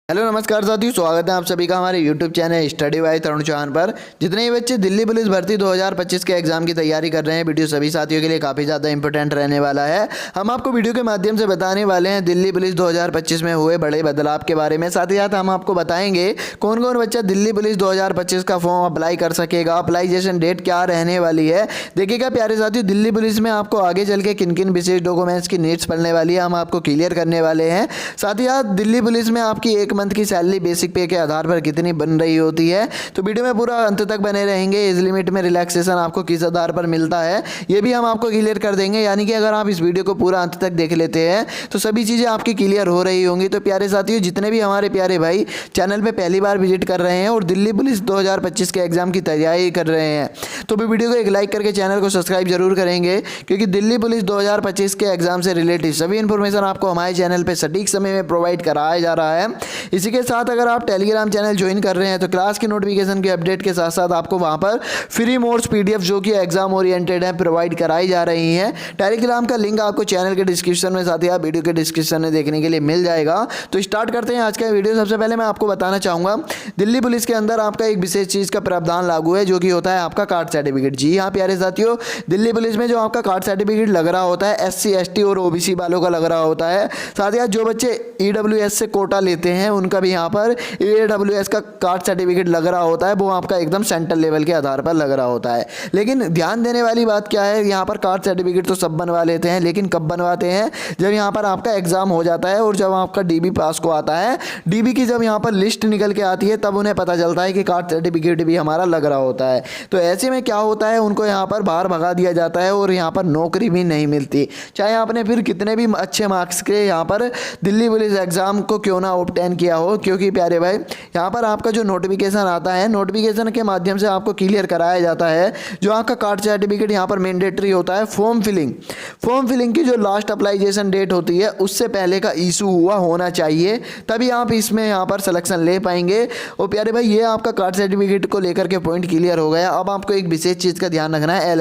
Hello नमस्कार साथियों, स्वागत है आप सभी का हमारे YouTube चैनल स्टडी बाय तरुण चौहान पर। जितने ही बच्चे दिल्ली पुलिस भर्ती 2025 के एग्जाम की तैयारी कर रहे हैं, वीडियो सभी साथियों के लिए काफ़ी ज़्यादा इंपॉर्टेंट रहने वाला है। हम आपको वीडियो के माध्यम से बताने वाले हैं दिल्ली पुलिस 2025 में हुए बड़े बदलाव के बारे में। साथ ही साथ हम आपको बताएंगे कौन कौन बच्चा दिल्ली पुलिस 2025 का फॉर्म अप्लाई कर सकेगा, अप्लाईजेशन डेट क्या रहने वाली है। देखिएगा प्यारे साथियों, दिल्ली पुलिस में आपको आगे चल के किन किन विशेष डॉक्यूमेंट्स की नीड्स पड़ने वाली है, हम आपको क्लियर करने वाले हैं। साथ ही साथ दिल्ली पुलिस में आपकी एक मंथ की सैलरी बेसिक पे के आधार पर कितनी बन रही होती है, तो वीडियो में पूरा अंत तक बने रहेंगे। एज लिमिट में रिलैक्सेशन आपको किस आधार पर मिलता है, ये भी हम आपको क्लियर कर देंगे। यानी कि अगर आप इस वीडियो को पूरा अंत तक देख लेते हैं तो सभी चीज़ें आपकी क्लियर हो रही होंगी। तो प्यारे साथियों, जितने भी हमारे प्यारे भाई चैनल पर पहली बार विजिट कर रहे हैं और दिल्ली पुलिस 2025 के एग्जाम की तैयारी कर रहे हैं, तो भी वीडियो को एक लाइक करके चैनल को सब्सक्राइब जरूर करेंगे, क्योंकि दिल्ली पुलिस 2025 के एग्जाम से रिलेटेड सभी इन्फॉर्मेशन आपको हमारे चैनल पर सटीक समय में प्रोवाइड कराया जा रहा है। इसी के साथ अगर आप टेलीग्राम चैनल ज्वाइन कर रहे हैं तो क्लास की नोटिफिकेशन के अपडेट के साथ साथ आपको वहां पर फ्री मोड्स पीडीएफ जो कि एग्जाम ओरिएंटेड है प्रोवाइड कराई जा रही हैं। टेलीग्राम का लिंक आपको चैनल के डिस्क्रिप्शन में, साथ ही आप वीडियो के डिस्क्रिप्शन में देखने के लिए मिल जाएगा। तो स्टार्ट करते हैं आज का वीडियो। सबसे पहले मैं आपको बताना चाहूँगा, दिल्ली पुलिस के अंदर आपका एक विशेष चीज़ का प्रावधान लागू है, जो कि होता है आपका कार्ड सर्टिफिकेट। जी हाँ प्यारे साथियों, दिल्ली पुलिस में जो आपका कार्ड सर्टिफिकेट लग रहा होता है SC ST और OBC वालों का लग रहा होता है। साथ ही साथ जो बच्चे EWS से कोटा लेते हैं उनका भी यहाँ पर EWS का कार्ड सर्टिफिकेट लग रहा होता है, वो आपका एकदम सेंट्रल लेवल के आधार पर लग रहा होता है। लेकिन ध्यान देने वाली बात क्या है, यहाँ पर कार्ड सर्टिफिकेट तो सब बनवा लेते हैं, लेकिन कब बनवाते हैं, जब यहाँ पर आपका एग्जाम हो जाता है और जब आपका DB पास को आता है, DB की जब यहाँ पर लिस्ट निकल के आती है, तब उन्हें पता चलता है कि कार्ड सर्टिफिकेट भी हमारा लग रहा होता है। तो ऐसे में क्या होता है, उनको यहाँ पर बाहर भगा दिया जाता है और यहाँ पर नौकरी भी नहीं मिलती, चाहे आपने फिर कितने भी अच्छे मार्क्स के यहाँ पर दिल्ली पुलिस एग्जाम को क्यों ना ऑब्टेन किया हो। क्योंकि प्यारे भाई, यहाँ पर आपका जो नोटिफिकेशन आता है, नोटिफिकेशन के माध्यम से आपको क्लियर कराया जाता है जो आपका कार्ड सर्टिफिकेट यहाँ पर मैंडेटरी होता है। फॉर्म फिलिंग की जो लास्ट अप्लाईजेशन डेट होती है उससे पहले का इशू हुआ होना चाहिए, तभी आप इसमें यहाँ पर सिलेक्शन ले पाएंगे। और प्यारे भाई, ये आपका कार्ड सर्टिफिकेट को लेकर के पॉइंट क्लियर हो गया। अब आपको एक विशेष चीज़ का ध्यान रखना है,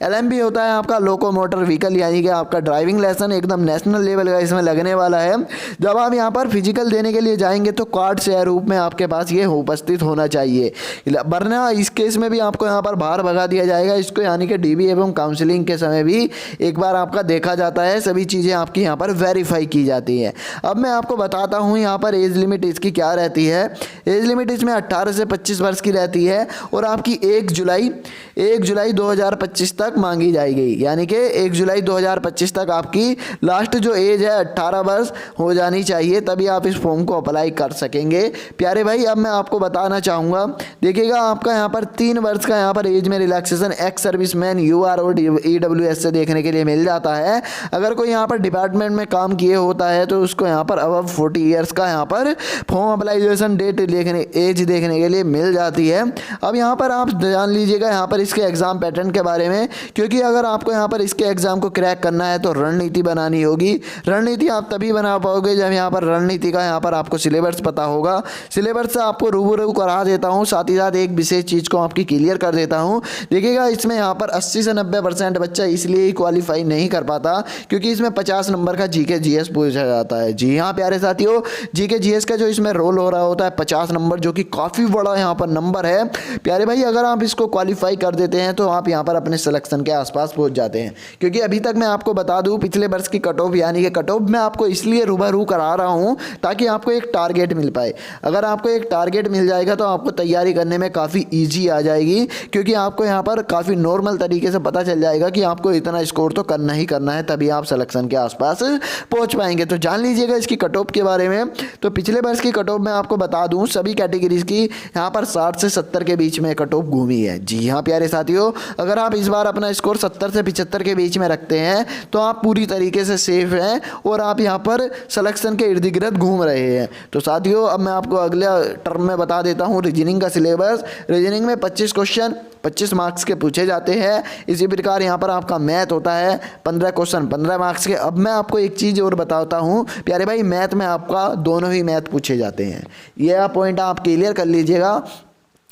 LMB होता है आपका लोको मोटर व्हीकल, यानी कि आपका ड्राइविंग लाइसेंस एकदम नेशनल लेवल का इसमें लगने वाला है। जब आप यहाँ पर फिजिकल देने के लिए जाएंगे तो कार्ड से रूप में आपके पास ये उपस्थित होना चाहिए, वरना इस केस में भी आपको यहाँ पर बाहर भगा दिया जाएगा इसको। यानी कि DB एवं काउंसलिंग के समय भी एक बार आपका देखा जाता है, सभी चीज़ें आपकी यहाँ पर वेरीफाई की जाती है। अब मैं आपको बताता हूँ यहाँ पर एज लिमिट इसकी क्या रहती है। एज लिमिट इसमें 18 से 25 वर्ष की रहती है और आपकी 1 जुलाई 2025 तक मांगी जाएगी। यानी कि 1 जुलाई 2025 तक आपकी लास्ट जो एज है 18 वर्ष हो जानी चाहिए, तभी आप इस फॉर्म को अप्लाई कर सकेंगे। प्यारे भाई, अब मैं आपको बताना चाहूँगा, देखिएगा आपका यहाँ पर 3 वर्ष का यहाँ पर एज में रिलैक्सेशन एक्स सर्विसमैन UR और EWS से देखने के लिए मिल जाता है। अगर कोई यहाँ पर डिपार्टमेंट में काम किए होता है तो उसको यहाँ पर अबव 40 ईयर्स का यहाँ पर फॉर्म अप्लाईजेशन डेट एज देखने के लिए मिल जाती है। अब यहाँ पर आप जान लीजिएगा यहाँ पर इसके एग्जाम पैटर्न के बारे में, क्योंकि अगर आपको यहाँ पर इसके एग्जाम को क्रैक करना है तो रणनीति बनानी होगी। रणनीति आप तभी बना पाओगे जब यहाँ पर रणनीति का यहाँ पर आपको सिलेबस पता होगा। सिलेबस से आपको रूबरू करा देता हूँ, साथ ही साथ एक विशेष चीज़ को आपकी क्लियर कर देता हूँ। देखिएगा इसमें यहाँ पर 80 से 90% बच्चा इसलिए ही क्वालिफाई नहीं कर पाता क्योंकि इसमें 50 नंबर का GK GS पूछा जाता है। जी हाँ प्यारे साथियों, GK GS का जो इसमें रोल हो रहा होता है 50 नंबर, जो कि काफ़ी बड़ा यहाँ पर नंबर है। प्यारे भाई, अगर आप इसको क्वालिफाई कर देते हैं तो आप यहाँ पर अपने सिलेक्शन के आसपास पहुँच जाते हैं। क्योंकि अभी तक मैं आपको बता दूँ, पिछले वर्ष की कट ऑफ यानी कि कट ऑफ मैं आपको इसलिए रूबरू करा रहा हूँ ताकि आपको एक टारगेट मिल पाए। अगर आपको एक टारगेट मिल जाएगा तो आपको तैयारी करने में काफ़ी ईजी आ जाएगी, क्योंकि आपको यहाँ पर काफ़ी नॉर्मल तरीके से पता चल जाएगा कि आपको इतना स्कोर तो करना ही करना है, तभी आप सिलेक्शन के आसपास पहुँच पाएंगे। तो जान लीजिएगा इसकी कट ऑफ के बारे में। तो पिछले वर्ष की कट ऑफ मैं आपको बता दूँ, सभी कैटेगरीज की यहाँ पर 60 से 70 के बीच में कट ऑफ घूमी है। जी हाँ प्यारे साथियों, अगर आप इस बार अपना स्कोर 70 से 75 के बीच में रखते हैं तो आप पूरी तरीके से सेफ हैं और आप यहाँ पर सिलेक्शन के इर्द गिर्द घूम रहे हैं। तो साथियों, अब मैं आपको अगले टर्म में बता देता हूँ रीजनिंग का सिलेबस। रीजनिंग में 25 क्वेश्चन 25 मार्क्स के पूछे जाते हैं। इसी प्रकार यहाँ पर आपका मैथ होता है 15 क्वेश्चन 15 मार्क्स के। अब मैं आपको एक चीज़ और बताता हूँ प्यारे भाई, मैथ में आपका दोनों ही मैथ पूछे जाते हैं, यह पॉइंट आप क्लियर कर लीजिएगा।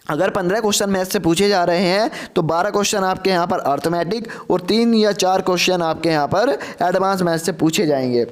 अगर 15 क्वेश्चन मैथ से पूछे जा रहे हैं तो 12 क्वेश्चन आपके यहाँ पर अर्थमेटिक और 3 या 4 क्वेश्चन आपके यहाँ पर एडवांस मैथ से पूछे जाएंगे।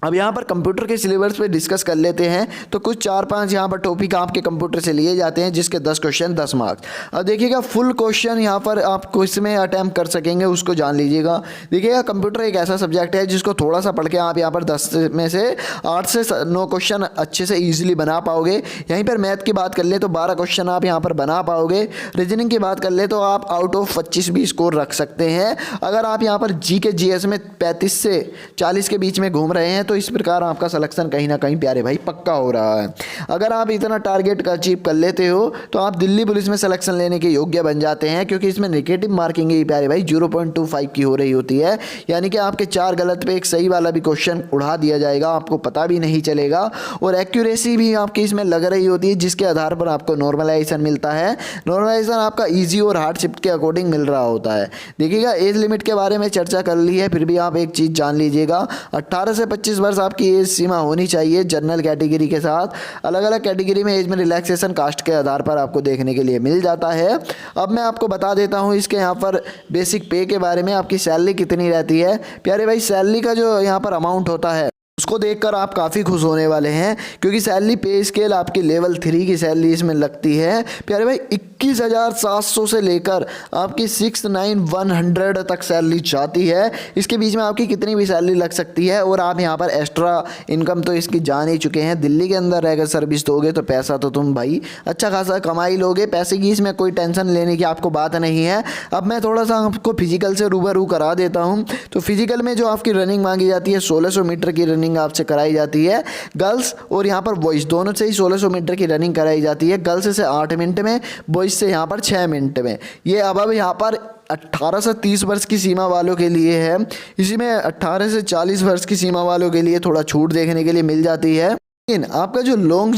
अब यहाँ पर कंप्यूटर के सिलेबस पे डिस्कस कर लेते हैं। तो कुछ 4-5 यहाँ पर टॉपिक आपके कंप्यूटर से लिए जाते हैं, जिसके 10 क्वेश्चन 10 मार्क्स। अब देखिएगा फुल क्वेश्चन यहाँ पर आप क्विज में अटैम्प्ट कर सकेंगे, उसको जान लीजिएगा। देखिएगा कंप्यूटर एक ऐसा सब्जेक्ट है जिसको थोड़ा सा पढ़ के आप यहाँ पर 10 में से 8 से 9 क्वेश्चन अच्छे से ईजिली बना पाओगे। यहीं पर मैथ की बात कर ले तो 12 क्वेश्चन आप यहाँ पर बना पाओगे। रीजनिंग की बात कर ले तो आप आउट ऑफ 25 भी स्कोर रख सकते हैं। अगर आप यहाँ पर जी के जीएस में 35 से 40 के बीच में घूम रहे हैं तो इस प्रकार आपका सिलेक्शन कहीं ना कहीं प्यारे भाई पक्का हो रहा है। अगर आप इतना टारगेट का अचीव कर लेते हो तो आप दिल्ली पुलिस में सिलेक्शन लेने के योग्य बन जाते हैं, क्योंकि इसमें नेगेटिव मार्किंग ही प्यारे भाई 0.25 की हो रही होती है। यानी कि आपके 4 गलत पे एक सही वाला भी क्वेश्चन उड़ा दिया जाएगा, आपको पता भी नहीं चलेगा। और एक्यूरेसी भी आपकी इसमें लग रही होती है, जिसके आधार पर आपको नॉर्मलाइजेशन मिलता है। नॉर्मलाइजेशन आपका ईजी और हार्ड शिफ्ट के अकॉर्डिंग मिल रहा होता है। देखिएगा एज लिमिट के बारे में चर्चा कर ली है, फिर भी आप एक चीज़ जान लीजिएगा, 18 से 25 वर्ष आपकी एज सीमा होनी चाहिए जनरल कैटेगरी के साथ। अलग अलग कैटेगरी में एज में रिलैक्सेशन कास्ट के आधार पर आपको देखने के लिए मिल जाता है। अब मैं आपको बता देता हूँ इसके यहाँ पर बेसिक पे के बारे में, आपकी सैलरी कितनी रहती है। प्यारे भाई सैलरी का जो यहाँ पर अमाउंट होता है उसको देखकर आप काफ़ी खुश होने वाले हैं, क्योंकि सैलरी पे स्केल आपकी लेवल 3 की सैलरी इसमें लगती है। प्यारे भाई 21,700 से लेकर आपकी 69,100 तक सैलरी जाती है। इसके बीच में आपकी कितनी भी सैलरी लग सकती है। और आप यहाँ पर एक्स्ट्रा इनकम तो इसकी जान ही चुके हैं, दिल्ली के अंदर रहकर सर्विस दोगे तो पैसा तो तुम भाई अच्छा खासा कमाई लोगे। पैसे की इसमें कोई टेंशन लेने की आपको बात नहीं है। अब मैं थोड़ा सा आपको फिजिकल से रूबरू करा देता हूँ। तो फिजिकल में जो आपकी रनिंग मांगी जाती है 1600 मीटर की रनिंग आपसे कराई जाती है गर्ल्स और यहाँ पर बॉयज़ दोनों से ही 1600 मीटर की रनिंग कराई जाती है। गर्ल्स से 8 मिनट में, बॉयज़ से यहाँ पर 6 मिनट में। ये अब यहाँ पर 18 से 30 वर्ष की सीमा वालों के लिए है। इसी में 18 से 40 वर्ष की सीमा वालों के लिए थोड़ा छूट देखने के लिए मिल जाती है। लेकिन आपका जो लॉन्ग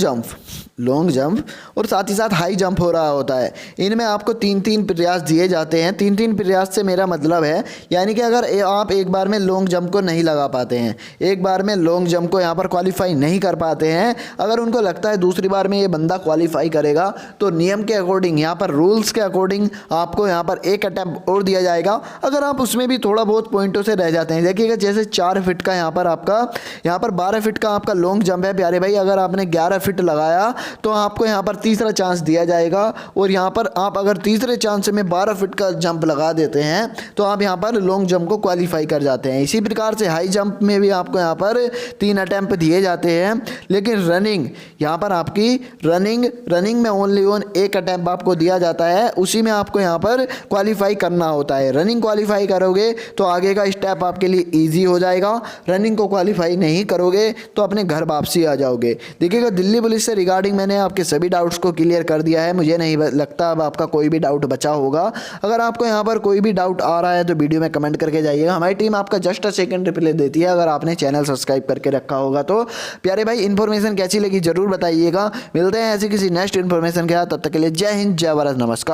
जंप और साथ ही साथ हाई जंप हो रहा होता है, इनमें आपको 3-3 प्रयास दिए जाते हैं। 3-3 प्रयास से मेरा मतलब है, यानी कि अगर आप एक बार में लॉन्ग जंप को नहीं लगा पाते हैं, एक बार में लॉन्ग जंप को यहाँ पर क्वालिफाई नहीं कर पाते हैं, अगर उनको लगता है दूसरी बार में ये बंदा क्वालिफाई करेगा तो नियम के अकॉर्डिंग, यहाँ पर रूल्स के अकॉर्डिंग आपको यहाँ पर एक अटैम्प्ट और दिया जाएगा। अगर आप उसमें भी थोड़ा बहुत पॉइंटों से रह जाते हैं, देखिएगा जैसे 4 फीट का यहाँ पर 12 फीट का आपका लॉन्ग जंप है प्यारे भाई, अगर आपने 11 फीट लगाया तो आपको यहाँ पर तीसरा चांस दिया जाएगा। और यहाँ पर आप अगर तीसरे चांस में 12 फीट का जंप लगा देते हैं तो आप यहाँ पर लॉन्ग जंप को क्वालिफाई कर जाते हैं। इसी प्रकार से हाई जंप में भी आपको यहाँ पर 3 अटैम्प्ट दिए जाते हैं। लेकिन रनिंग, यहाँ पर आपकी रनिंग में ओनली एक अटैम्प्ट आपको दिया जाता है, उसी में आपको यहाँ पर क्वालिफाई करना होता है। रनिंग क्वालिफाई करोगे तो आगे का स्टेप आपके लिए ईजी हो जाएगा। रनिंग को क्वालिफाई नहीं करोगे तो अपने घर वापसी आ जाओगे। देखिएगा दिल्ली पुलिस से रिगार्डिंग मैंने आपके सभी डाउट्स को क्लियर कर दिया है। मुझे नहीं लगता अब आपका कोई भी डाउट बचा होगा। अगर आपको यहाँ पर कोई भी डाउट आ रहा है तो वीडियो में कमेंट करके जाइएगा, हमारी टीम आपका जस्ट सेकंड रिप्लाई देती है अगर आपने चैनल सब्सक्राइब करके रखा होगा तो। प्यारे भाई इन्फॉर्मेशन कैसी लगी जरूर बताइएगा। मिलते हैं ऐसी किसी नेक्स्ट इन्फॉर्मेशन के साथ, तब तक के लिए जय हिंद, जय भारत, नमस्कार।